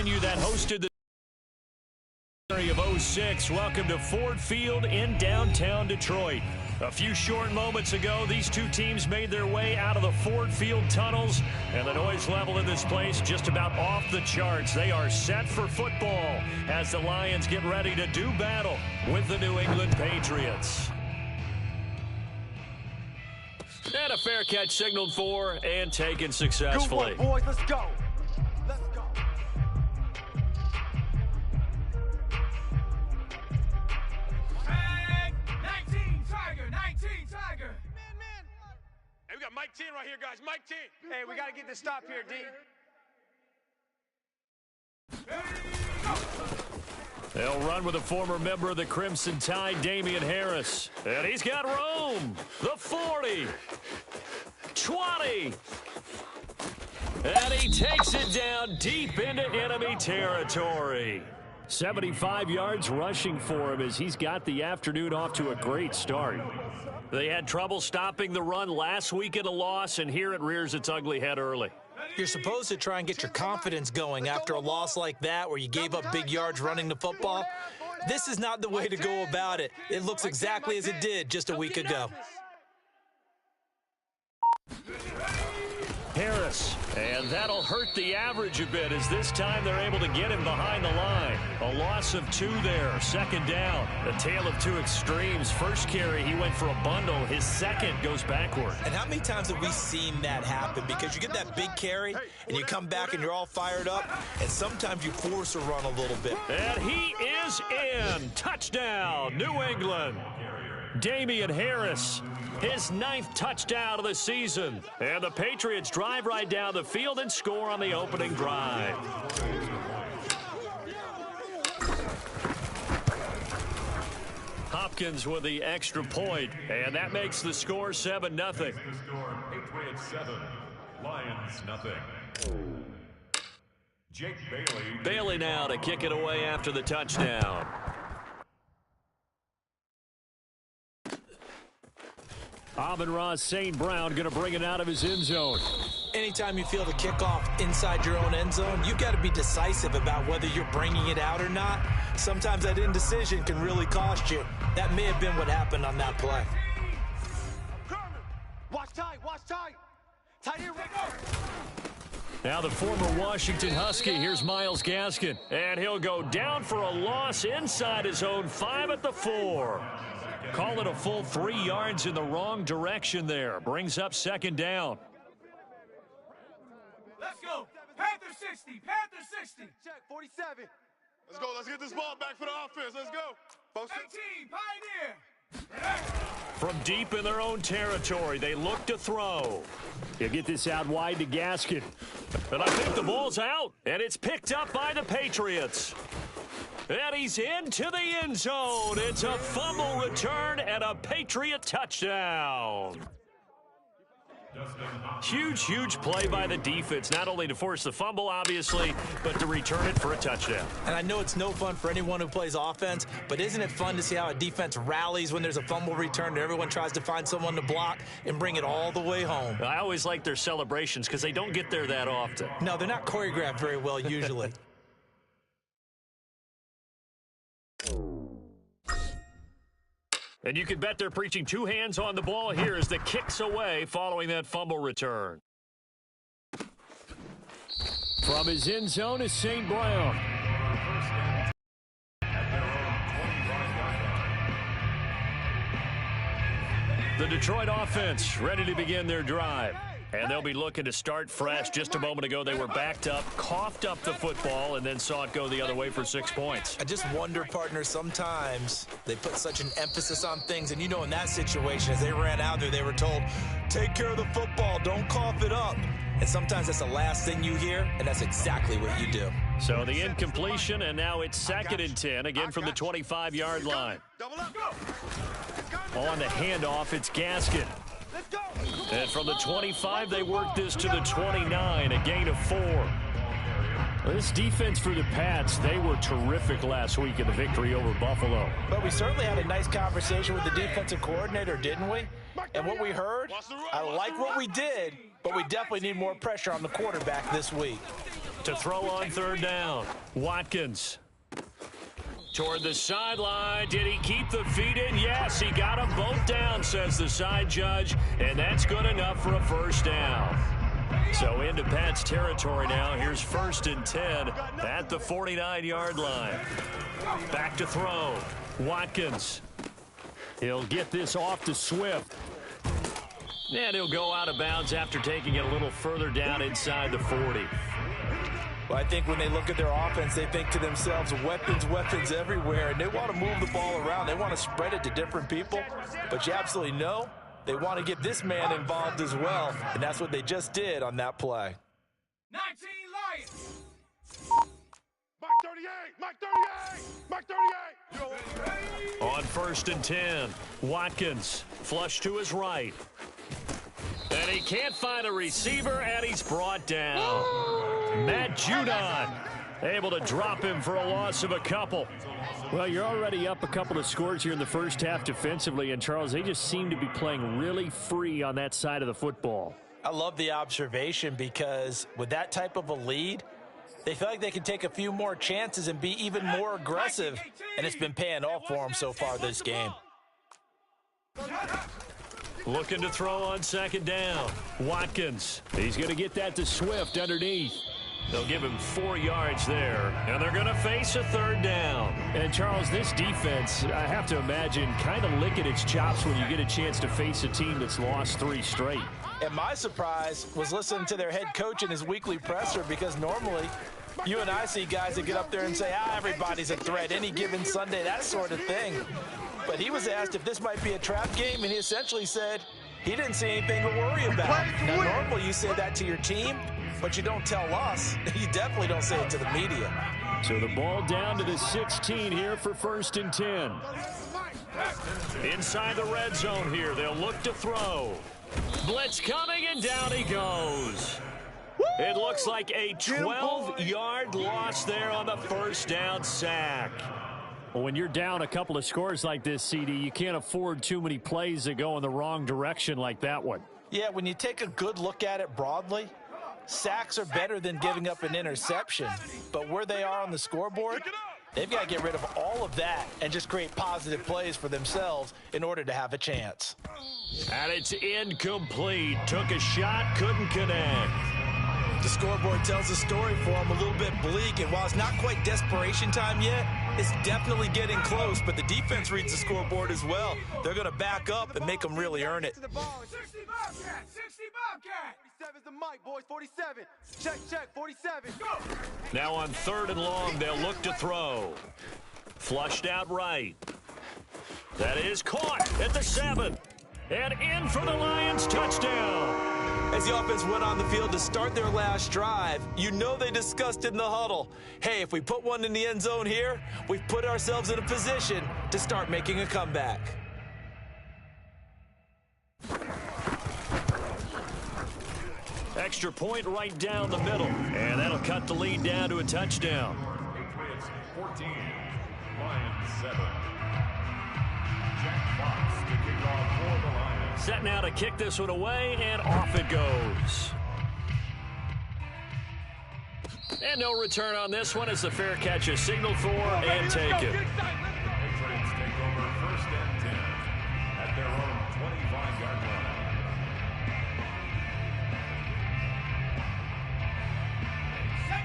venue that hosted the of 06. Welcome to Ford Field in downtown Detroit. A few short moments ago, these two teams made their way out of the Ford Field tunnels, and the noise level in this place just about off the charts. They are set for football as the Lions get ready to do battle with the New England Patriots. And a fair catch signaled for and taken successfully. Good one, boys. Let's go. Let's go. Tag 19 Tiger, 19 Tiger. Man. Hey, we got Mike 10 right here, guys. Mike 10. Hey, we got to get this stop here, D. They'll run with a former member of the Crimson Tide, Damian Harris. And he's got room. The 40. 20. And he takes it down deep into enemy territory. 75 yards rushing for him as he's got the afternoon off to a great start. They had trouble stopping the run last week in a loss, and here it rears its ugly head early. You're supposed to try and get your confidence going after a loss like that where you gave up big yards running the football. This is not the way to go about it. It looks exactly as it did just a week ago. Harris, and that'll hurt the average a bit as this time they're able to get him behind the line. A loss of 2 there, second down. A tale of two extremes. First carry, he went for a bundle. His second goes backward. And how many times have we seen that happen? Because you get that big carry, and you come back and you're all fired up, and sometimes you force a run a little bit. And he is in. Touchdown, New England. Damian Harris, his 9th touchdown of the season. And the Patriots drive right down the field and score on the opening drive. Hopkins with the extra point, and that makes the score 7-0. Patriots 7, Lions nothing. Jake Bailey. Bailey now to kick it away after the touchdown. Amon-Ra St. Brown going to bring it out of his end zone. Anytime you feel the kickoff inside your own end zone, you've got to be decisive about whether you're bringing it out or not. Sometimes that indecision can really cost you. That may have been what happened on that play. Watch tight. Tight here. Now the former Washington Husky, here's Myles Gaskin. And he'll go down for a loss inside his own 5 at the 4. Call it a full 3 yards in the wrong direction there. Brings up second down. Let's go. Panther 60. Panther 60. Check 47. Let's go. Let's get this ball back for the offense. Let's go. 18 Pioneer. From deep in their own territory, they look to throw. He'll get this out wide to Gaskin. And I think the ball's out. And it's picked up by the Patriots. And he's into the end zone. It's a fumble return and a Patriot touchdown. Huge play by the defense, not only to force the fumble, obviously, but to return it for a touchdown. And I know it's no fun for anyone who plays offense, but isn't it fun to see how a defense rallies when there's a fumble return and everyone tries to find someone to block and bring it all the way home? I always like their celebrations because they don't get there that often. No, they're not choreographed very well usually. And you can bet they're preaching 2 hands on the ball here as the kick's away following that fumble return. From his end zone is St. Brown. The Detroit offense ready to begin their drive. And they'll be looking to start fresh. Just a moment ago, they were backed up, coughed up the football, and then saw it go the other way for 6 points. I just wonder, partner, sometimes they put such an emphasis on things. And, you know, in that situation, as they ran out there, they were told, take care of the football, don't cough it up. And sometimes that's the last thing you hear, and that's exactly what you do. So the incompletion, and now it's 2nd and 10, again from the 25-yard line. On the handoff, it's Gaskin. And from the 25, they work this to the 29, a gain of 4. This defense for the Pats, they were terrific last week in the victory over Buffalo. But we certainly had a nice conversation with the defensive coordinator, didn't we? And what we heard, I like what we did, but we definitely need more pressure on the quarterback this week. To throw on third down. Watkins. Toward the sideline. Did he keep the feet in? Yes, he got them both down, says the side judge. And that's good enough for a first down. So into Pat's territory now. Here's 1st and 10 at the 49-yard line. Back to throw. Watkins. He'll get this off to Swift. And he'll go out of bounds after taking it a little further down inside the 40. Well, I think when they look at their offense, they think to themselves, weapons, weapons everywhere, and they want to move the ball around. They want to spread it to different people, but you absolutely know they want to get this man involved as well, and that's what they just did on that play. 19 Lions. Mike 38, Mike 38, Mike 38. On 1st and 10, Watkins flush to his right. And he can't find a receiver, and he's brought down. Matt Judon able to drop him for a loss of a couple. Well, you're already up a couple of scores here in the first half defensively, and Charles, they just seem to be playing really free on that side of the football. I love the observation because with that type of a lead, they feel like they can take a few more chances and be even more aggressive, and it's been paying off for them so far this game. Looking to throw on 2nd down. Watkins. He's going to get that to Swift underneath. They'll give him 4 yards there, and they're going to face a 3rd down. And, Charles, this defense, I have to imagine, kind of licking its chops when you get a chance to face a team that's lost 3 straight. And my surprise was listening to their head coach in his weekly presser, because normally you and I see guys that get up there and say, everybody's a threat any given Sunday, that sort of thing. But he was asked if this might be a trap game, and he essentially said he didn't see anything to worry about. Now, normally you say that to your team, but you don't tell us. You definitely don't say it to the media. So the ball down to the 16 here for 1st and 10. Inside the red zone here, they'll look to throw. Blitz coming, and down he goes. It looks like a 12-yard loss there on the 1st down sack. Well, when you're down a couple of scores like this, CD, you can't afford too many plays that go in the wrong direction like that one. Yeah, when you take a good look at it broadly, sacks are better than giving up an interception. But where they are on the scoreboard, they've got to get rid of all of that and just create positive plays for themselves in order to have a chance. And it's incomplete. Took a shot, couldn't connect. The scoreboard tells the story for them, a little bit bleak, and while it's not quite desperation time yet, it's definitely getting close, but the defense reads the scoreboard as well. They're going to back up and make them really earn it. 60 Bobcat, 60 Bobcat. 47's the mic, boys, 47. Check, 47. Go. Now on 3rd and long, they'll look to throw. Flushed out right. That is caught at the 7. And in for the Lions touchdown. As the offense went on the field to start their last drive, you know they discussed in the huddle, hey, if we put one in the end zone here, we've put ourselves in a position to start making a comeback. Extra point right down the middle, and that'll cut the lead down to a touchdown. Patriots 14, Lions 7. Jack Fox to kick off for the Lions. Set now to kick this one away, and off it goes. And no return on this one as the fair catch is signaled for and taken. Patriots take over 1st and 10 at their own 25-yard line.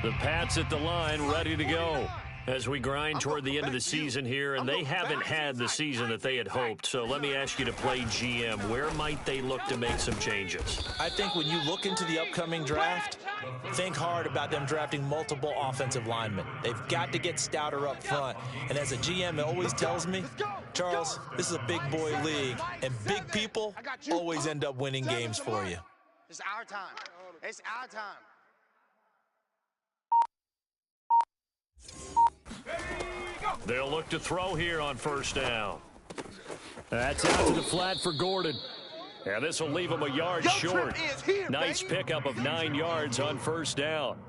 The Pats at the line, ready to go as we grind toward the end of the season here, and they haven't had the season that they had hoped. So let me ask you to play GM. Where might they look to make some changes? I think when you look into the upcoming draft, think hard about them drafting multiple offensive linemen. They've got to get stouter up front. And as a GM, it always tells me, Charles, this is a big boy league, and big people always end up winning games for you. It's our time. It's our time. They'll look to throw here on 1st down. That's out to the flat for Gordon. And this will leave him a yard short. Nice pickup of 9 yards on 1st down.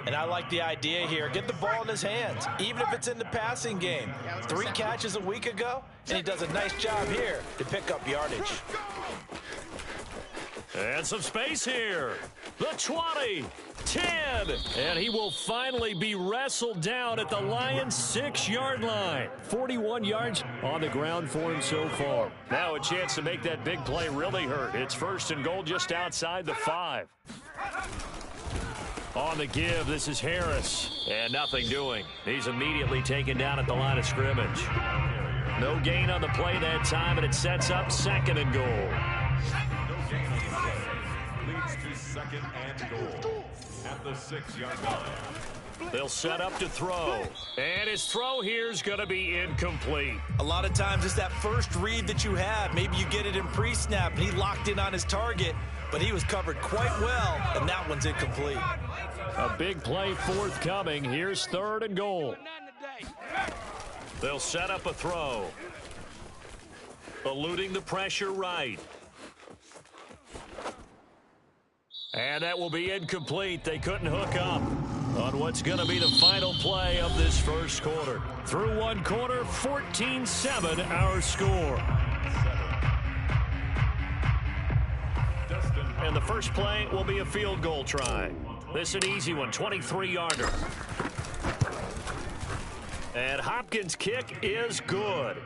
And I like the idea here. Get the ball in his hands, even if it's in the passing game. 3 catches a week ago, and he does a nice job here to pick up yardage. And some space here. the 20, 10, and he will finally be wrestled down at the Lions' 6-yard line. 41 yards on the ground for him so far. Now a chance to make that big play really hurt. It's 1st and goal just outside the 5. On the give, this is Harris, and nothing doing. He's immediately taken down at the line of scrimmage. No gain on the play that time, and it sets up 2nd and goal. Leads to 2nd and goal at the 6-yard line. They'll set up to throw, and his throw here is going to be incomplete. A lot of times it's that first read that you have. Maybe you get it in pre-snap, and he locked in on his target, but he was covered quite well, and that one's incomplete. A big play forthcoming. Here's 3rd and goal. They'll set up a throw. Eluding the pressure right. And that will be incomplete. They couldn't hook up on what's going to be the final play of this first quarter. Through one quarter, 14-7 our score. And the first play will be a field goal try. This is an easy one, 23-yarder. And Hopkins' kick is good.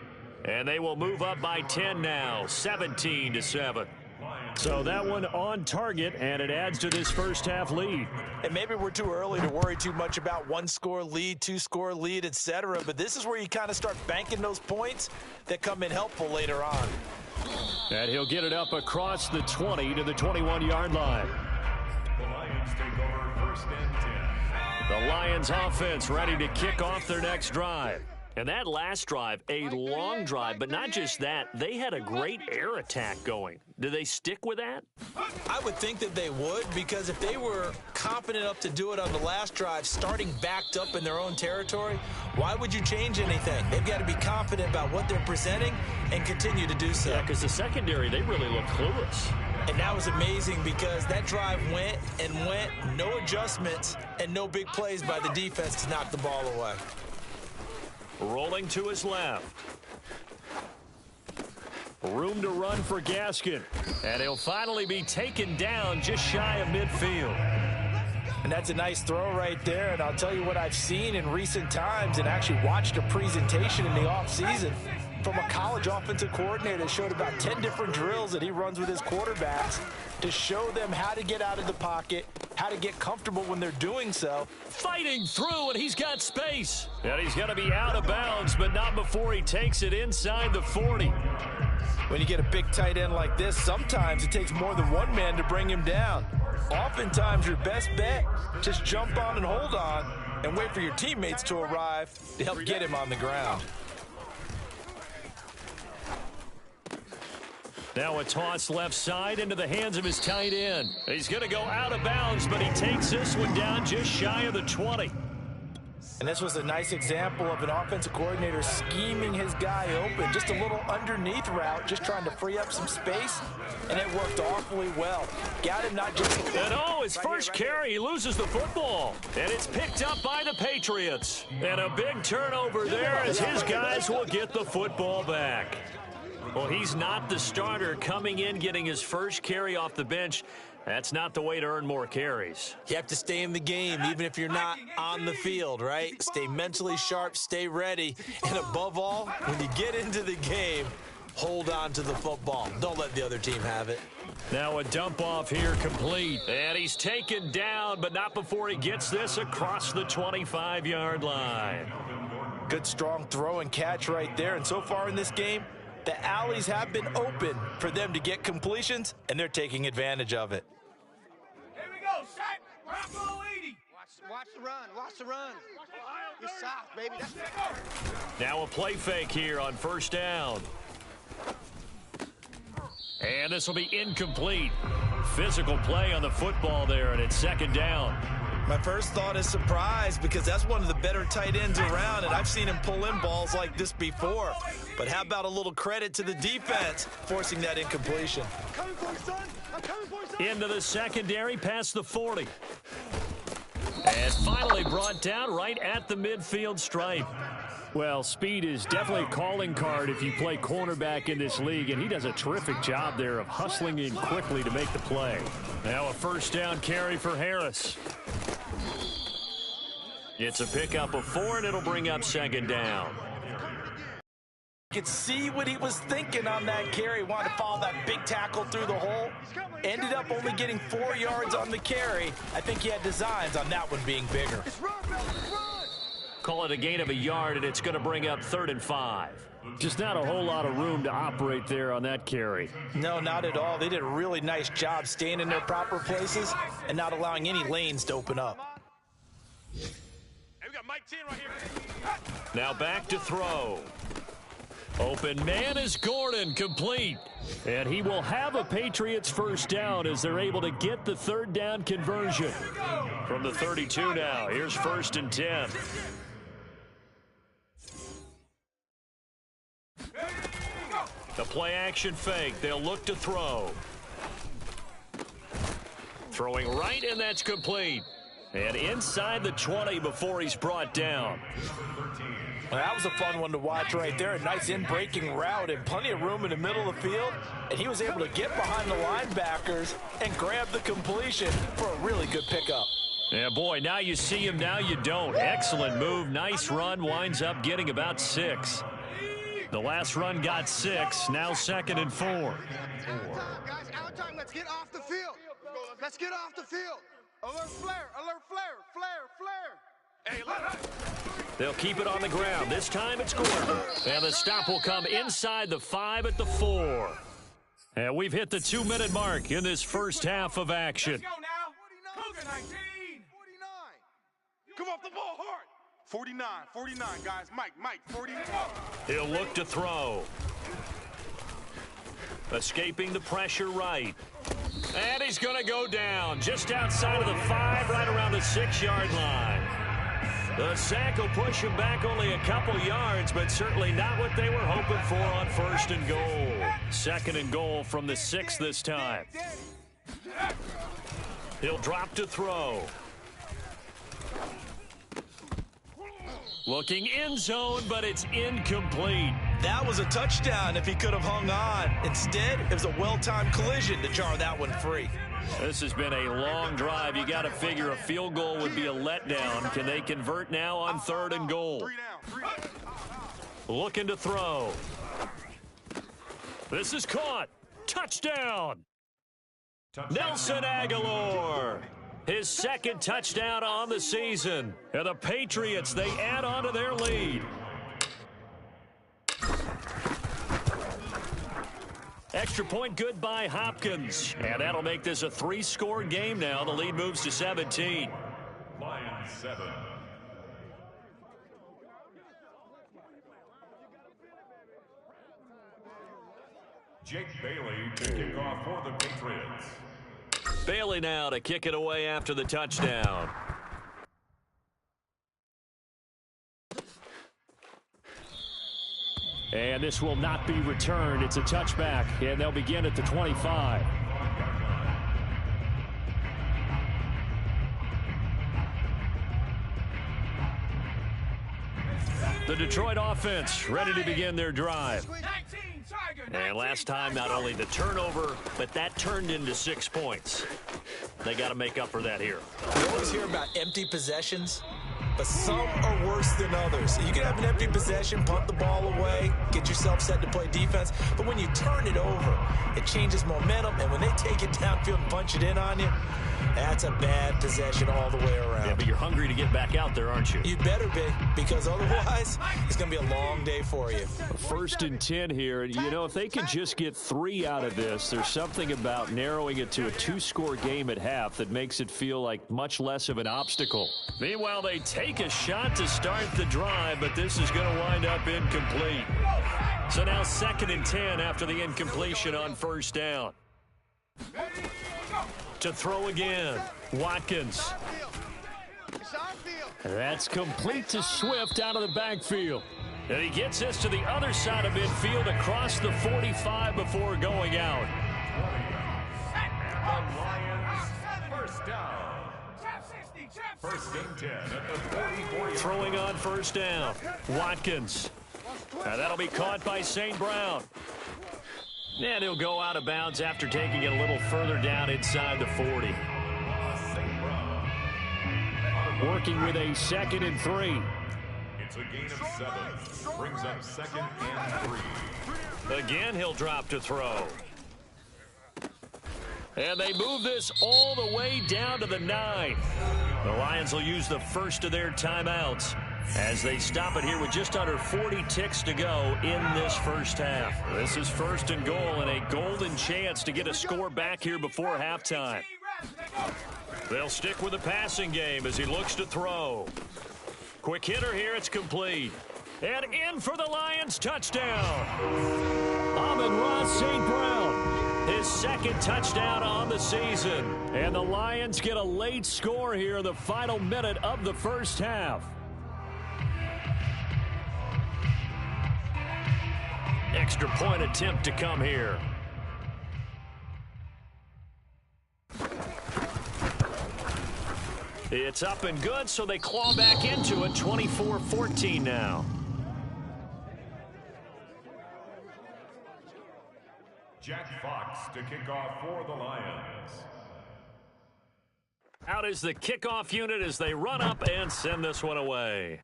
And they will move up by 10 now, 17-7. So that one on target, and it adds to this first half lead. And maybe we're too early to worry too much about 1-score lead, 2-score lead, etc. But this is where you kind of start banking those points that come in helpful later on. And he'll get it up across the 20 to the 21-yard line. The Lions take over 1st and 10. The Lions offense ready to kick off their next drive. And that last drive, a long drive, but not just that, they had a great air attack going. Do they stick with that? I would think that they would, because if they were confident enough to do it on the last drive, starting backed up in their own territory, why would you change anything? They've got to be confident about what they're presenting and continue to do so. Yeah, because the secondary, they really look clueless. And that was amazing because that drive went, no adjustments, and no big plays by the defense to knock the ball away. Rolling to his left. Room to run for Gaskin. And he'll finally be taken down just shy of midfield. And that's a nice throw right there. And I'll tell you what I've seen in recent times and actually watched a presentation in the offseason from a college offensive coordinator that showed about 10 different drills that he runs with his quarterbacks to show them how to get out of the pocket, how to get comfortable when they're doing so. Fighting through, and he's got space. And he's going to be out of bounds, but not before he takes it inside the 40. When you get a big tight end like this, sometimes it takes more than one man to bring him down. Oftentimes, your best bet, just jump on and hold on and wait for your teammates to arrive to help get him on the ground. Now a toss left side into the hands of his tight end. He's going to go out of bounds, but he takes this one down just shy of the 20. And this was a nice example of an offensive coordinator scheming his guy open. Just a little underneath route, just trying to free up some space, and it worked awfully well. Got him not just... And his first carry, he loses the football. And it's picked up by the Patriots. And a big turnover there as his guys will get the football back. Well, he's not the starter coming in, getting his first carry off the bench. That's not the way to earn more carries. You have to stay in the game, even if you're not on the field, right? Stay mentally sharp, stay ready, and above all, when you get into the game, hold on to the football. Don't let the other team have it. Now a dump off here complete. And he's taken down, but not before he gets this across the 25-yard line. Good, strong throw and catch right there. And so far in this game, the alleys have been open for them to get completions, and they're taking advantage of it. Here we go, set. Bravo 80. Watch the run. Watch the run. You're soft, baby. Now a play fake here on first down. And this will be incomplete. Physical play on the football there, and it's second down. My first thought is surprise, because that's one of the better tight ends around, and I've seen him pull in balls like this before. But how about a little credit to the defense forcing that incompletion? Into the secondary, past the 40. And finally brought down right at the midfield stripe. Well, speed is definitely a calling card if you play cornerback in this league, and he does a terrific job there of hustling in quickly to make the play. Now a first down carry for Harris. It's a pickup of 4, and it'll bring up second down. You could see what he was thinking on that carry. Wanted to follow that big tackle through the hole. Ended up only getting 4 yards on the carry. I think he had designs on that one being bigger. Call it a gain of a yard, and it's going to bring up 3rd and 5. Just not a whole lot of room to operate there on that carry. No, not at all. They did a really nice job staying in their proper places and not allowing any lanes to open up. Hey, we got Mike 10 right here. Now back to throw. Open man is Gordon, complete. And he will have a Patriots first down as they're able to get the 3rd down conversion. From the 32 now, here's 1st and 10. The play action fake. They'll look to throw. Throwing right, and that's complete. And inside the 20 before he's brought down. Well, that was a fun one to watch right there. A nice in-breaking route and plenty of room in the middle of the field. And he was able to get behind the linebackers and grab the completion for a really good pickup. Yeah, boy, now you see him, now you don't. Excellent move. Nice run. Winds up getting about 6. The last run got 6. Now 2nd and 4. Out guys, out time. Let's get off the field. Let's get off the field. Alert flare, alert flare, flare, flare. Hey, look. They'll keep it on the ground. This time it's Gordon. And the stop will come inside the 5 at the 4. And we've hit the 2-minute mark in this first half of action. Let's go now. Cougar 19. 49. Come off the ball hard. 49, 49, guys. Mike, 49. He'll look to throw. Escaping the pressure right. And he's going to go down just outside of the 5, right around the 6-yard line. The sack will push him back only a couple yards, but certainly not what they were hoping for on 1st and goal. 2nd and goal from the 6 this time. He'll drop to throw. Looking end zone, but it's incomplete. That was a touchdown if he could have hung on. Instead, it was a well-timed collision to jar that one free. This has been a long drive. You got to figure a field goal would be a letdown. Can they convert now on 3rd and goal? 3 down. Looking to throw. This is caught. Touchdown. Nelson Aguilar. His 2nd touchdown on the season. And the Patriots, they add on to their lead. Extra point good by Hopkins. And that'll make this a 3-score game now. The lead moves to 17. Lions 7. Jake Bailey to kick off for the Patriots. Bailey now to kick it away after the touchdown. And this will not be returned. It's a touchback, and they'll begin at the 25. The Detroit offense ready to begin their drive. 19, Tiger. And last time, not only the turnover, but that turned into 6 points. They got to make up for that here. You always hear about empty possessions, but some are worse than others. You can have an empty possession, punt the ball away, get yourself set to play defense, but when you turn it over, it changes momentum, and when they take it downfield and punch it in on you, that's a bad possession all the way around. Yeah, but you're hungry to get back out there, aren't you? You better be, because otherwise, it's going to be a long day for you. 1st and 10 here. And, you know, if they can just get 3 out of this, there's something about narrowing it to a 2-score game at half that makes it feel like much less of an obstacle. Meanwhile, they take a shot to start the drive, but this is going to wind up incomplete. So now 2nd and 10 after the incompletion on 1st down. To throw again, Watkins. It's our field. That's complete to Swift out of the backfield. And he gets this to the other side of midfield across the 45 before going out. The Lions first down. Trap 60, trap First and 10 at the 44. Throwing on first down. Watkins. And that'll be caught by St. Brown. And he'll go out of bounds after taking it a little further down inside the 40. Working with a 2nd and 3. It's a gain of 7. Brings up 2nd and 3. Again, he'll drop to throw. And they move this all the way down to the 9. The Lions will use the first of their timeouts as they stop it here with just under 40 ticks to go in this first half. This is 1st and goal and a golden chance to get a score back here before halftime. They'll stick with the passing game as he looks to throw. Quick hitter here, it's complete. And in for the Lions, touchdown. Amon-Ra St. Brown, his 2nd touchdown on the season. And the Lions get a late score here in the final minute of the first half. Extra point attempt to come here. It's up and good, so they claw back into it, 24-14 now. Jack Fox to kick off for the Lions. Out is the kickoff unit as they run up and send this one away.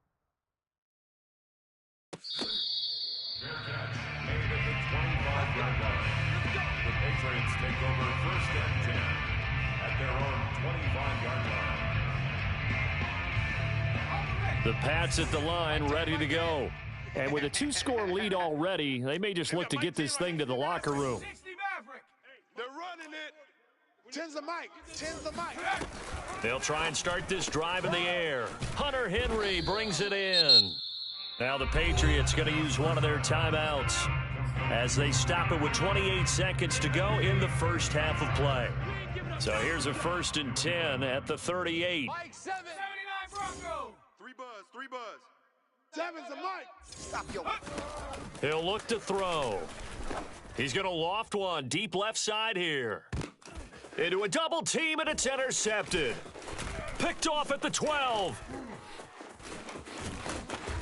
Fair catch made at the 25-yard line. The Patriots take over 1st and 10 at their own 25-yard line. The Pats at the line, ready to go. And with a 2-score lead already, they may just look to get this thing to the locker room. They're running it. 10's the mic. 10's the mic. They'll try and start this drive in the air. Hunter Henry brings it in. Now the Patriots going to use one of their timeouts as they stop it with 28 seconds to go in the first half of play. So here's a 1st and 10 at the 38. Mike 7. 79 Bronco. 3 buzz. 7's the mic. Stop your. He'll look to throw. He's going to loft one deep left side here. Into a double team, and it's intercepted. Picked off at the 12.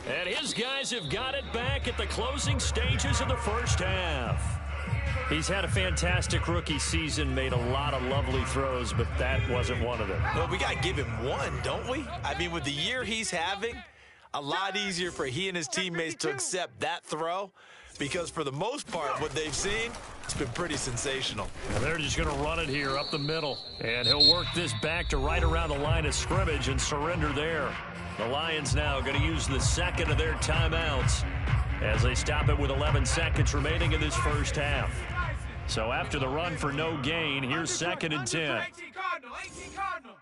And his guys have got it back at the closing stages of the first half. He's had a fantastic rookie season, made a lot of lovely throws, but that wasn't one of them. Well, we got to give him one, don't we? I mean, with the year he's having, a lot easier for he and his teammates to accept that throw because for the most part, what they've seen, it's been pretty sensational. And they're just going to run it here up the middle, and he'll work this back to right around the line of scrimmage and surrender there. The Lions now going to use the 2nd of their timeouts as they stop it with 11 seconds remaining in this first half. So after the run for no gain, here's 2nd and 10. 18 Cardinal.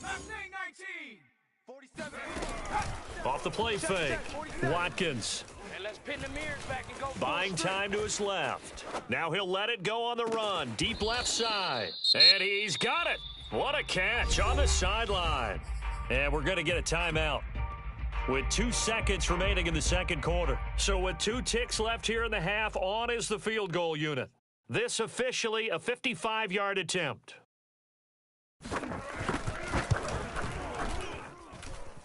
19. 47. Off the play fake. Watkins. Let's pin the mirrors back and go. Buying time to his left. Now he'll let it go on the run. Deep left side. And he's got it. What a catch on the sideline. And we're going to get a timeout with 2 seconds remaining in the second quarter. So with 2 ticks left here in the half, on is the field goal unit. This officially a 55-yard attempt.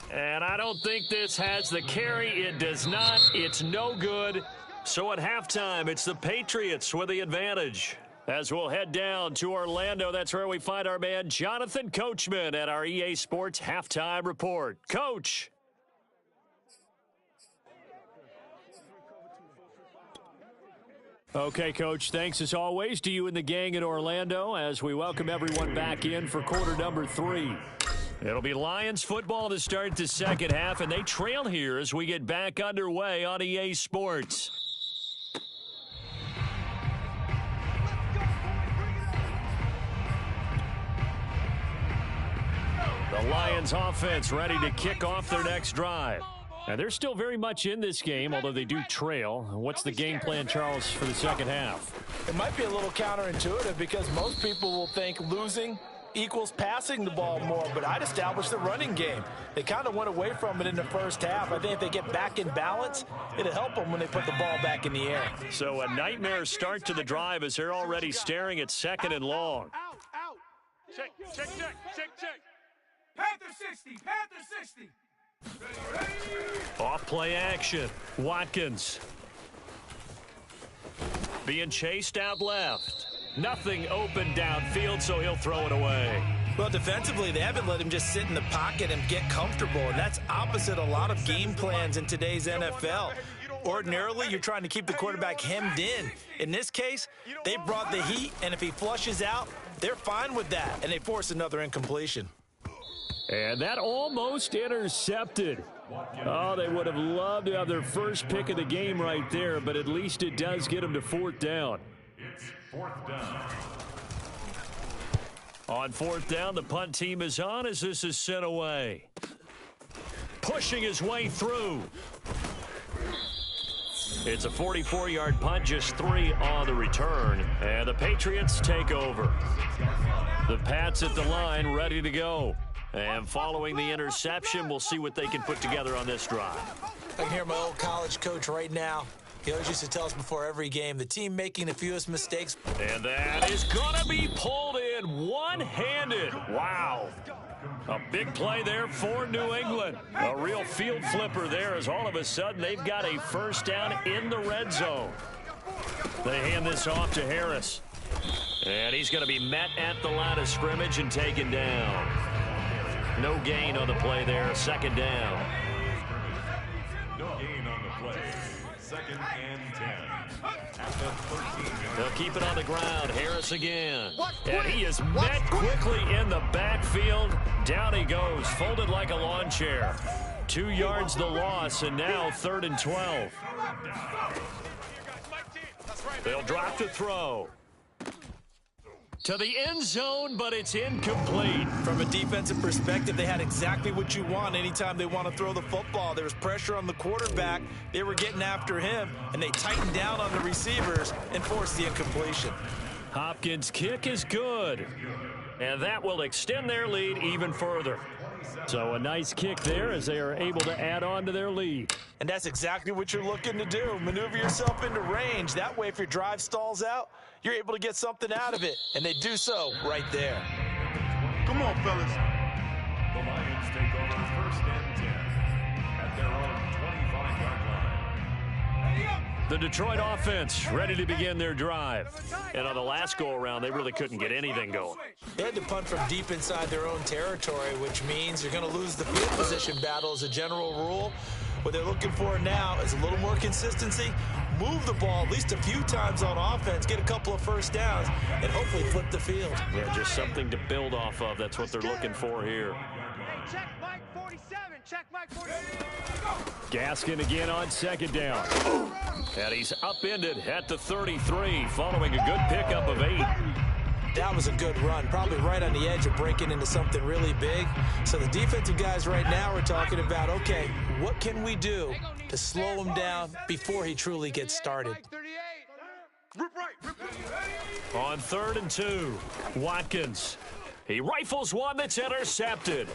And I don't think this has the carry. It does not. It's no good. So at halftime, it's the Patriots with the advantage. As we'll head down to Orlando, that's where we find our man Jonathan Coachman at our EA Sports Halftime Report. Coach. Okay, Coach, thanks as always to you and the gang in Orlando as we welcome everyone back in for quarter number 3. It'll be Lions football to start the second half, and they trail here as we get back underway on EA Sports. The Lions offense ready to kick off their next drive. And they're still very much in this game, although they do trail. What's the game plan, Charles, for the second half? It might be a little counterintuitive because most people will think losing equals passing the ball more, but I'd establish the running game. They kind of went away from it in the first half. I think if they get back in balance, it'll help them when they put the ball back in the air. So a nightmare start to the drive as they're already staring at 2nd and long. Check. Panther 60. Panther 60. Off play action. Watkins. Being chased out left. Nothing open downfield, so he'll throw it away. Well, defensively, they haven't let him just sit in the pocket and get comfortable, and that's opposite a lot of game plans in today's NFL. Ordinarily, you're trying to keep the quarterback hemmed in. In this case, they brought the heat, and if he flushes out, they're fine with that, and they force another incompletion. And that almost intercepted. Oh, they would have loved to have their first pick of the game right there, but at least it does get them to 4th down. It's 4th down. On 4th down, the punt team is on as this is sent away. Pushing his way through. It's a 44-yard punt, just 3 on the return. And the Patriots take over. The Pats at the line, ready to go. And following the interception, we'll see what they can put together on this drive. I can hear my old college coach right now. He always used to tell us before every game, the team making the fewest mistakes. And that is going to be pulled in one-handed. Wow. A big play there for New England. A real field flipper there as all of a sudden they've got a first down in the red zone. They hand this off to Harris. And he's going to be met at the line of scrimmage and taken down. No gain on the play there, 2nd down. No gain on the play. 2nd and 10. At the 13. They'll keep it on the ground. Harris again. And he is met quickly in the backfield. Down he goes, folded like a lawn chair. 2 yards the loss, and now 3rd and 12. They'll drop to throw. To the end zone, but it's incomplete. From a defensive perspective, they had exactly what you want anytime they want to throw the football. There was pressure on the quarterback. They were getting after him, and they tightened down on the receivers and forced the incompletion. Hopkins' kick is good, and that will extend their lead even further. So a nice kick there as they are able to add on to their lead. And that's exactly what you're looking to do. Maneuver yourself into range. That way, if your drive stalls out, you're able to get something out of it. And they do so right there. Come on, fellas. The Lions take over 1st and 10 at their own 25-yard line. The Detroit offense ready to begin their drive. And on the last go-around, they really couldn't get anything going. They had to punt from deep inside their own territory, which means you're going to lose the field position battle as a general rule. What they're looking for now is a little more consistency, move the ball at least a few times on offense, get a couple of first downs, and hopefully flip the field. Yeah, just something to build off of. That's what they're looking for here. Check Mike 47. Check Mike 47. Gaskin again on 2nd down. And he's upended at the 33 following a good pickup of 8. That was a good run, probably right on the edge of breaking into something really big. So the defensive guys right now are talking about, okay, what can we do to slow him down before he truly gets started? On 3rd and 2, Watkins. He rifles one that's intercepted.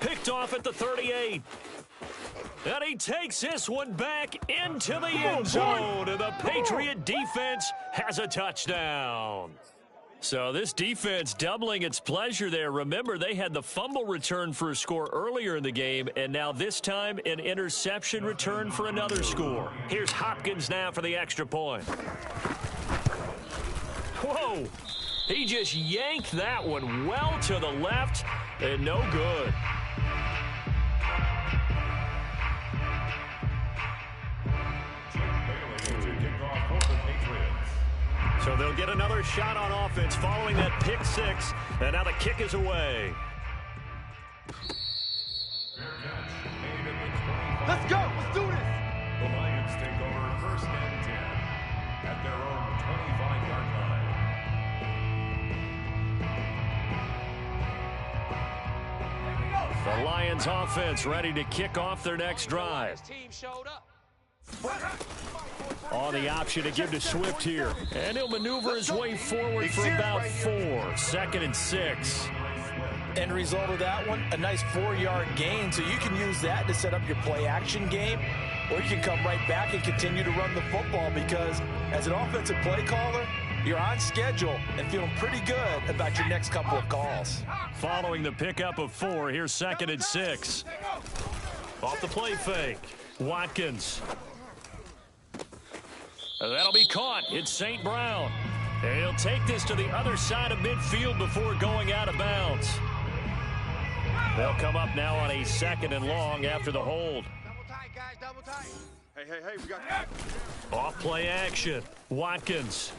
Picked off at the 38. And he takes this one back into the end zone. And the Patriot defense has a touchdown. So this defense doubling its pleasure there. Remember, they had the fumble return for a score earlier in the game, and now this time an interception return for another score. Here's Hopkins now for the extra point. Whoa! He just yanked that one well to the left, and no good. So they'll get another shot on offense following that pick 6, and now the kick is away. Let's go. Let's do this. The Lions take over 1st and 10 at their own 25-yard line. The Lions offense ready to kick off their next drive. Team showed up. On the option to give to Swift here. And he'll maneuver his way forward for about 4. 2nd and 6. End result of that one, a nice 4-yard gain. So you can use that to set up your play-action game, or you can come right back and continue to run the football because as an offensive play caller, you're on schedule and feeling pretty good about your next couple of calls. Following the pickup of 4, here's 2nd and 6. Off the play fake. Watkins. That'll be caught. It's St. Brown. And he'll take this to the other side of midfield before going out of bounds. They'll come up now on a 2nd and long after the hold. Double tight, guys, double tight. Hey, we got that. Off play action. Watkins.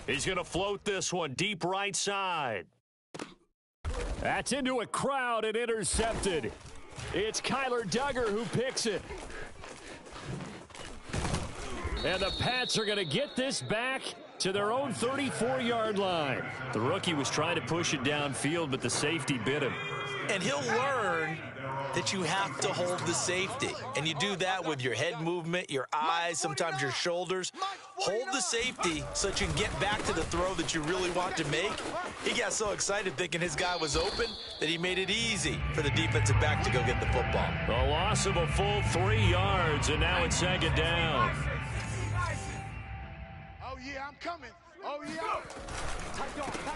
He's going to float this one deep right side. That's into a crowd and intercepted. It's Kyler Duggar who picks it. And the Pats are going to get this back to their own 34-yard line. The rookie was trying to push it downfield, but the safety bit him. And he'll learn that you have to hold the safety. And you do that with your head movement, your eyes, sometimes your shoulders. Hold the safety so that you can get back to the throw that you really want to make. He got so excited thinking his guy was open that he made it easy for the defensive back to go get the football. A loss of a full 3 yards, and now it's 2nd down. Oh, yeah, I'm coming. Oh, yeah.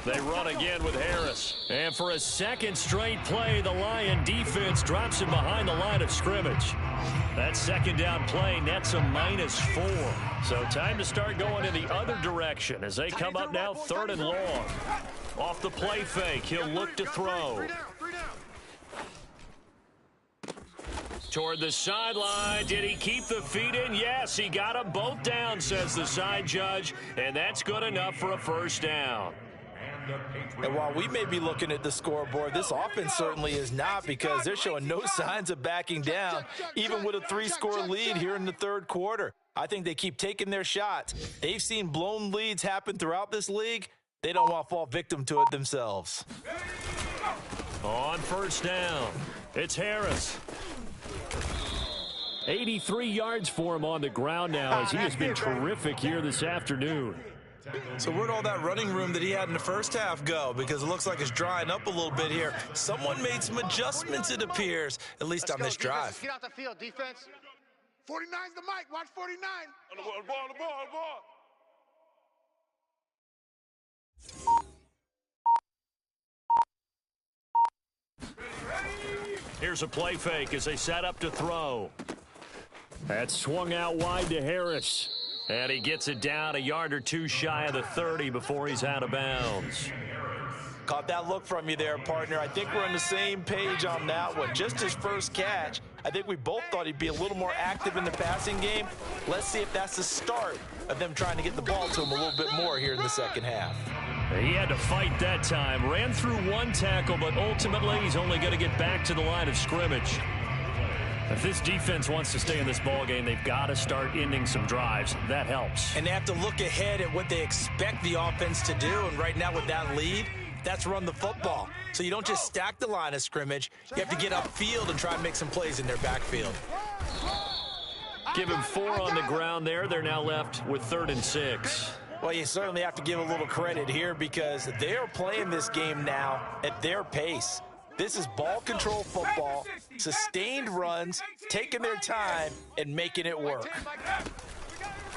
They run again with Harris. And for a 2nd straight play, the Lion defense drops him behind the line of scrimmage. That 2nd down play nets a -4. So time to start going in the other direction as they come up now 3rd and long. Off the play fake, he'll look to throw. 3 down. Toward the sideline. Did he keep the feet in? Yes, he got them both down, says the side judge. And that's good enough for a 1st down. And while we may be looking at the scoreboard, this offense certainly is not, because they're showing no signs of backing down, even with a 3-score lead here in the 3rd quarter. I think they keep taking their shots. They've seen blown leads happen throughout this league. They don't want to fall victim to it themselves. On 1st down, it's Harris. 83 yards for him on the ground now, as he has been terrific here this afternoon. So where'd all that running room that he had in the first half go? Because it looks like it's drying up a little bit here. Someone made some adjustments, it appears, at least on this drive. Let's get out the field, defense. 49's the mic. Watch 49. On the ball. Here's a play fake as they set up to throw. That's swung out wide to Harris. And he gets it down a yard or 2 shy of the 30 before he's out of bounds. Caught that look from you there, partner. I think we're on the same page on that one. Just his first catch. I think we both thought he'd be a little more active in the passing game. Let's see if that's the start of them trying to get the ball to him a little bit more here in the 2nd half. He had to fight that time. Ran through 1 tackle, but ultimately he's only going to get back to the line of scrimmage. If this defense wants to stay in this ballgame, they've got to start ending some drives. That helps. And they have to look ahead at what they expect the offense to do. And right now with that lead, that's run the football. So you don't just stack the line of scrimmage. You have to get upfield and try and make some plays in their backfield. Give him 4 on the ground there. They're now left with 3rd and 6. Well, you certainly have to give a little credit here, because they're playing this game now at their pace. This is ball control football, sustained runs, taking their time, and making it work.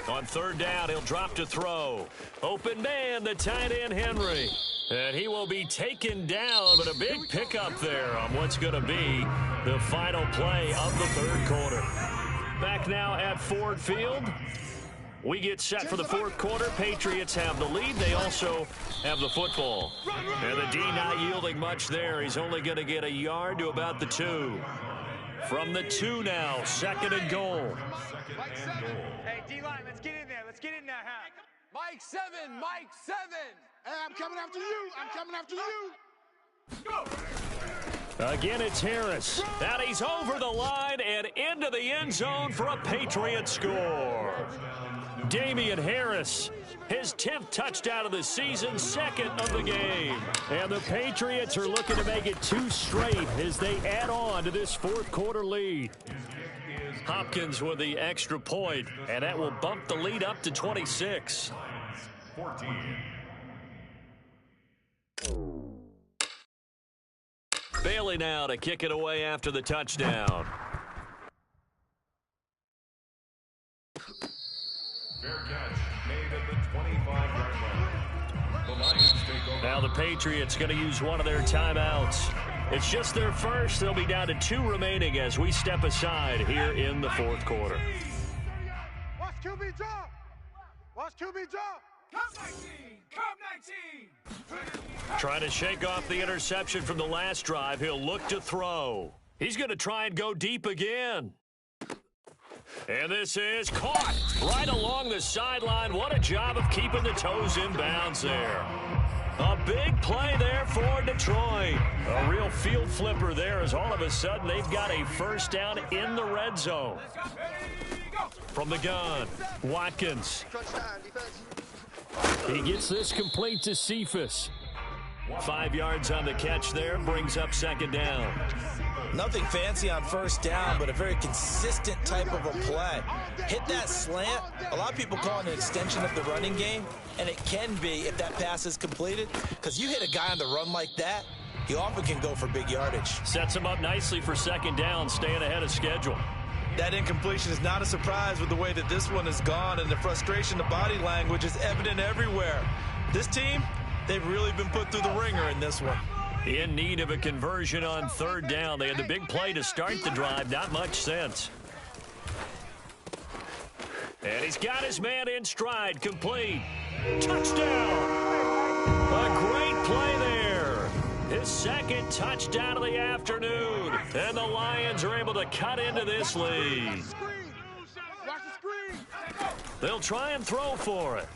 On 3rd down, he'll drop to throw. Open man, the tight end, Henry. And he will be taken down, but a big pickup there on what's going to be the final play of the 3rd quarter. Back now at Ford Field. We get set for the 4th quarter. Patriots have the lead. They also have the football. And the D not yielding much there. He's only going to get a yard to about the 2. From the 2 now, 2nd and goal. Hey, D-line, let's get in there. Let's get in there, huh? Mike 7. Hey, I'm coming after you. Again, it's Harris. And he's over the line and into the end zone for a Patriot score. Damian Harris, his 10th touchdown of the season, 2nd of the game. And the Patriots are looking to make it 2 straight as they add on to this 4th quarter lead. Hopkins with the extra point, and that will bump the lead up to 26. 14. Bailey now to kick it away after the touchdown. Fair catch. made at the 25-yard line. The Lions take over. Now the Patriots going to use one of their timeouts. It's just their first. They'll be down to 2 remaining as we step aside here in the fourth quarter. Watch QB drop. Watch QB drop. Come 19! Come 19! Trying to shake off the interception from the last drive. He'll look to throw. He's going to try and go deep again. And this is caught right along the sideline. What a job of keeping the toes in bounds there. A big play there for Detroit. A real field flipper there as all of a sudden they've got a first down in the red zone. From the gun, Watkins. He gets this complete to Cephas. 5 yards on the catch there, brings up second down. Nothing fancy on first down, but a very consistent type of a play. Hit that slant. A lot of people call it an extension of the running game, and it can be if that pass is completed, because you hit a guy on the run like that, he often can go for big yardage. Sets him up nicely for second down, staying ahead of schedule. That incompletion is not a surprise with the way that this one has gone, and the frustration, the body language is evident everywhere. This team, they've really been put through the ringer in this one. In need of a conversion on third down. They had the big play to start the drive. Not much sense. And he's got his man in stride. Complete. Touchdown. A great play there. His second touchdown of the afternoon. And the Lions are able to cut into this lead. They'll try and throw for it.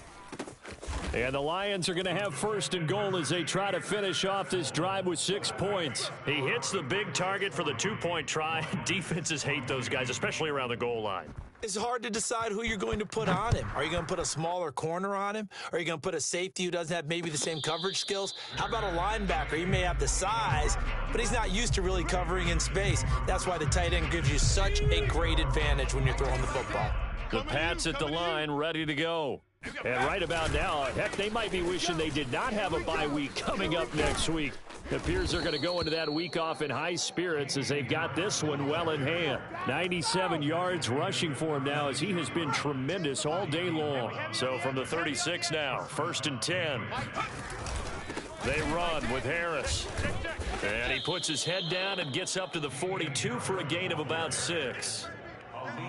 And the Lions are going to have first and goal as they try to finish off this drive with 6 points. He hits the big target for the 2-point try. Defenses hate those guys, especially around the goal line. It's hard to decide who you're going to put on him. Are you going to put a smaller corner on him? Are you going to put a safety who doesn't have maybe the same coverage skills? How about a linebacker? He may have the size, but he's not used to really covering in space. That's why the tight end gives you such a great advantage when you're throwing the football. The Pats at the line, ready to go. And right about now, heck, they might be wishing they did not have a bye week coming up next week. It appears they're going to go into that week off in high spirits as they've got this one well in hand. 97 yards rushing for him now as he has been tremendous all day long. So from the 36 now, 1st and 10. They run with Harris. And he puts his head down and gets up to the 42 for a gain of about 6.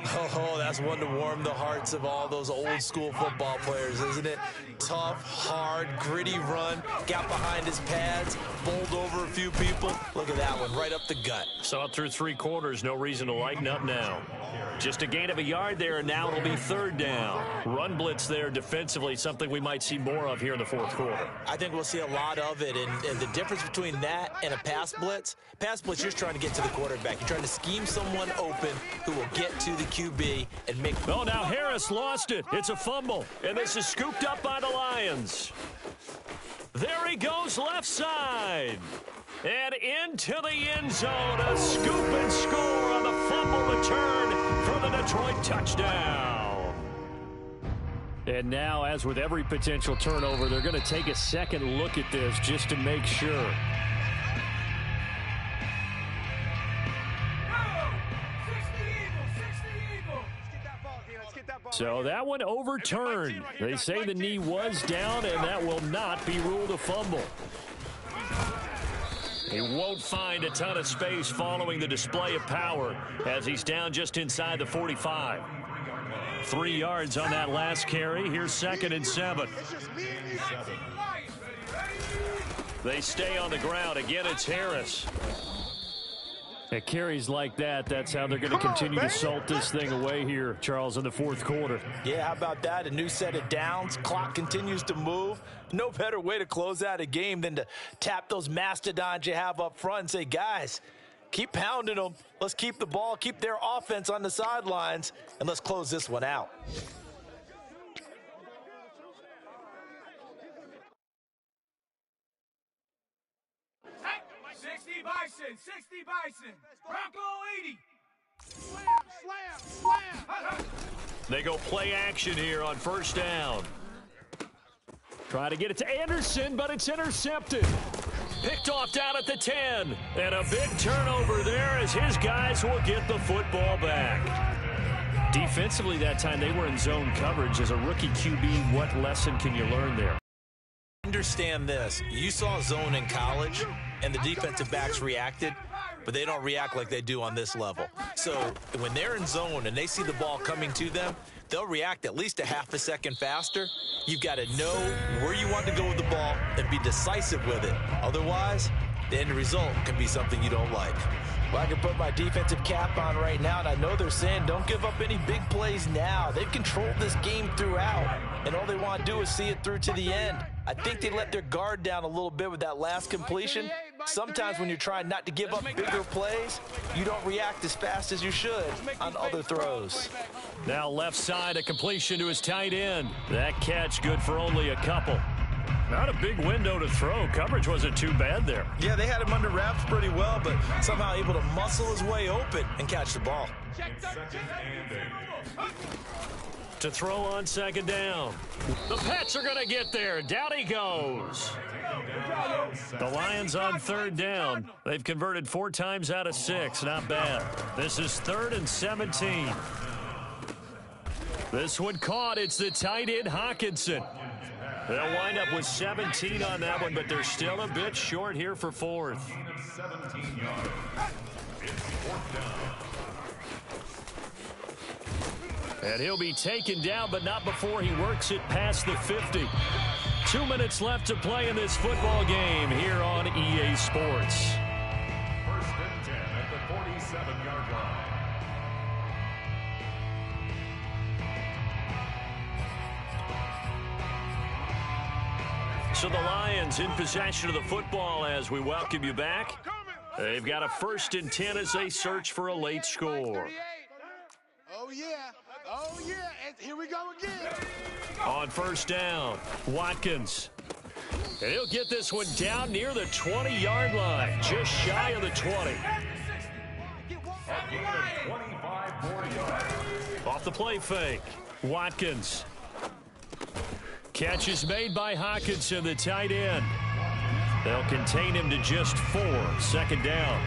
Oh, that's one to warm the hearts of all those old school football players, isn't it? Tough, hard, gritty run, got behind his pads, bowled over a few people. Look at that one, right up the gut. Saw it through 3 quarters, no reason to lighten up now. Just a gain of a yard there, and now it'll be third down. Run blitz there defensively, something we might see more of here in the fourth quarter. I think we'll see a lot of it, and the difference between that and a pass blitz, you're just trying to get to the quarterback. You're trying to scheme someone open who will get to the QB and make... Oh, now Harris lost it. It's a fumble, and this is scooped up by the Lions. There he goes left side. And into the end zone, a scoop and score on the fumble return for the Detroit touchdown. And now, as with every potential turnover, they're going to take a second look at this just to make sure. So that one overturned. They say the knee was down, and that will not be ruled a fumble. He won't find a ton of space following the display of power as he's down just inside the 45. 3 yards on that last carry. Here's 2nd and 7. They stay on the ground. Again, it's Harris. At carries like that, that's how they're going to continue to salt this thing away here, Charles, in the fourth quarter. Yeah, how about that? A new set of downs. Clock continues to move. No better way to close out a game than to tap those mastodons you have up front and say, guys, keep pounding them. Let's keep the ball, keep their offense on the sidelines, and let's close this one out. Bronco 80. Slam. They go play action here on first down. Try to get it to Anderson, but it's intercepted. Picked off down at the 10. And a big turnover there as his guys will get the football back. Defensively that time, they were in zone coverage. As a rookie QB, what lesson can you learn there? Understand this. You saw zone in college, and the defensive backs reacted, but they don't react like they do on this level. So when they're in zone and they see the ball coming to them, they'll react at least a half a second faster. You've got to know where you want to go with the ball and be decisive with it. Otherwise, the end result can be something you don't like. Well, I can put my defensive cap on right now, and I know they're saying don't give up any big plays now. They've controlled this game throughout, and all they want to do is see it through to the end. I think they let their guard down a little bit with that last completion. Sometimes when you're trying not to give up bigger plays, you don't react as fast as you should on other throws. Now left side, a completion to his tight end. That catch good for only a couple. Not a big window to throw. Coverage wasn't too bad there. Yeah, they had him under wraps pretty well, but somehow able to muscle his way open and catch the ball. To throw on second down. The Pets are going to get there. Down he goes. The Lions on third down. They've converted 4 times out of 6. Not bad. This is 3rd and 17. This one caught. It's the tight end, Hawkinson. They'll wind up with 17 on that one, but they're still a bit short here for 4th. 17 yards. It's 4th down. And he'll be taken down, but not before he works it past the 50. 2 minutes left to play in this football game here on EA Sports. 1st and 10 at the 47-yard line. So the Lions in possession of the football as we welcome you back. They've got a 1st and 10 as they search for a late score. Oh, yeah. Oh, yeah. And here we go again. On 1st down, Watkins. And he'll get this one down near the 20-yard line, just shy of the 20. A gain of 25 more yards. Off the play fake, Watkins. Catch is made by Hawkinson, the tight end. They'll contain him to just 4. 2nd down.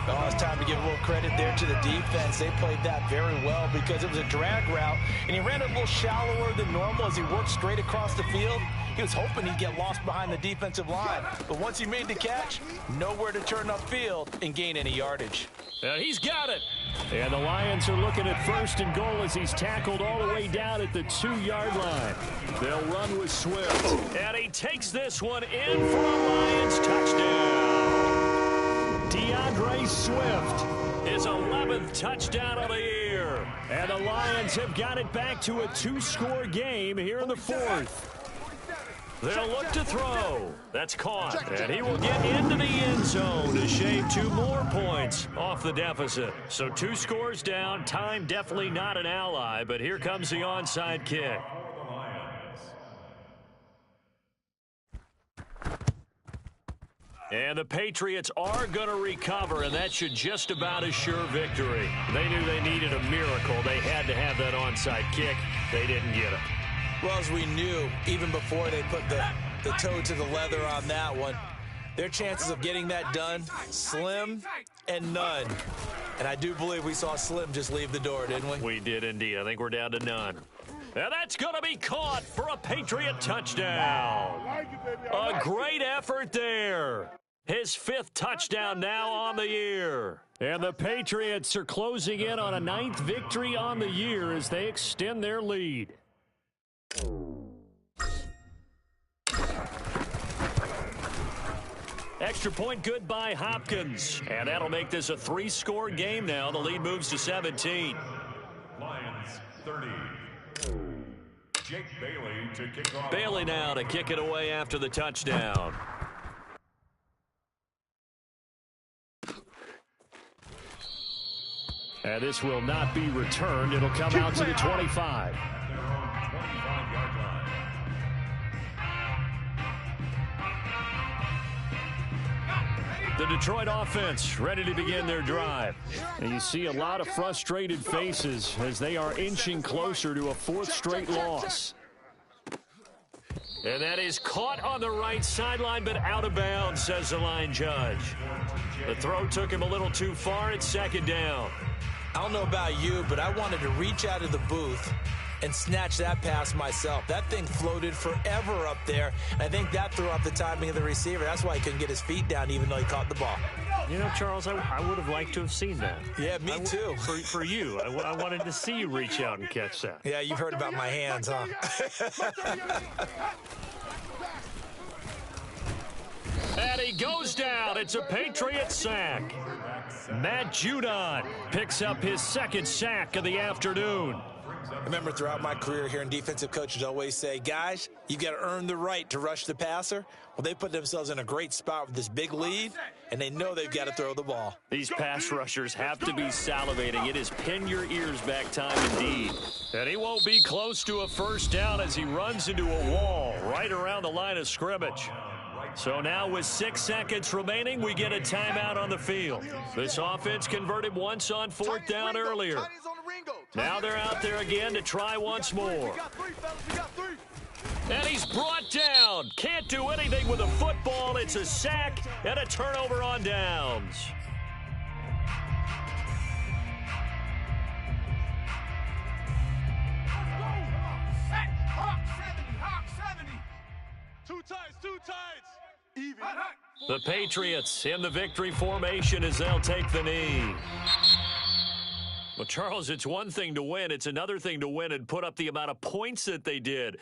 Oh, it's time to give a little credit there to the defense. They played that very well because it was a drag route, and he ran it a little shallower than normal as he worked straight across the field. He was hoping he'd get lost behind the defensive line. But once he made the catch, nowhere to turn upfield and gain any yardage. And he's got it. And the Lions are looking at 1st and goal as he's tackled all the way down at the 2-yard line. They'll run with Swift. And he takes this one in for a Lions touchdown. DeAndre Swift, his 11th touchdown of the year. And the Lions have got it back to a 2-score game here in the 4th. They'll look to throw. That's caught. And he will get into the end zone to shave 2 more points off the deficit. So 2 scores down. Time definitely not an ally, but here comes the onside kick. And the Patriots are going to recover, and that should just about assure victory. They knew they needed a miracle. They had to have that onside kick. They didn't get it. Well, as we knew, even before they put the toe to the leather on that one, their chances of getting that done, slim and none. And I do believe we saw Slim just leave the door, didn't we? We did indeed. I think we're down to none. And that's going to be caught for a Patriot touchdown. A great effort there. His 5th touchdown now on the year. And the Patriots are closing in on a 9th victory on the year as they extend their lead. Extra point good by Hopkins. And that'll make this a 3-score game now. The lead moves to 17. Lions 30. Jake Bailey to kick off. Bailey now to kick it away after the touchdown. And this will not be returned. It'll come out to the 25. The Detroit offense ready to begin their drive. And you see a lot of frustrated faces as they are inching closer to a 4th straight loss. And that is caught on the right sideline, but out of bounds, says the line judge. The throw took him a little too far. It's 2nd down. I don't know about you, but I wanted to reach out of the booth and snatch that pass myself. That thing floated forever up there. I think that threw off the timing of the receiver. That's why he couldn't get his feet down even though he caught the ball. You know, Charles, I would have liked to have seen that. Yeah, me too. For you. I wanted to see you reach out and catch that. Yeah, you've heard about my hands, huh? And he goes down. It's a Patriot sack. Matt Judon picks up his second sack of the afternoon. I remember throughout my career hearing defensive coaches always say, guys, you got to earn the right to rush the passer. Well, they put themselves in a great spot with this big lead, and they know they've got to throw the ball. These pass rushers have to be salivating. It is pin your ears back time indeed. And he won't be close to a first down as he runs into a wall right around the line of scrimmage. So now with 6 seconds remaining, we get a timeout on the field. This offense converted once on fourth down earlier. Now they're out there again to try once more. And he's brought down. Can't do anything with a football. It's a sack and a turnover on downs. Hawk 70. Two tides. Even. The Patriots in the victory formation as they'll take the knee. Well, Charles, it's one thing to win. It's another thing to win and put up the amount of points that they did.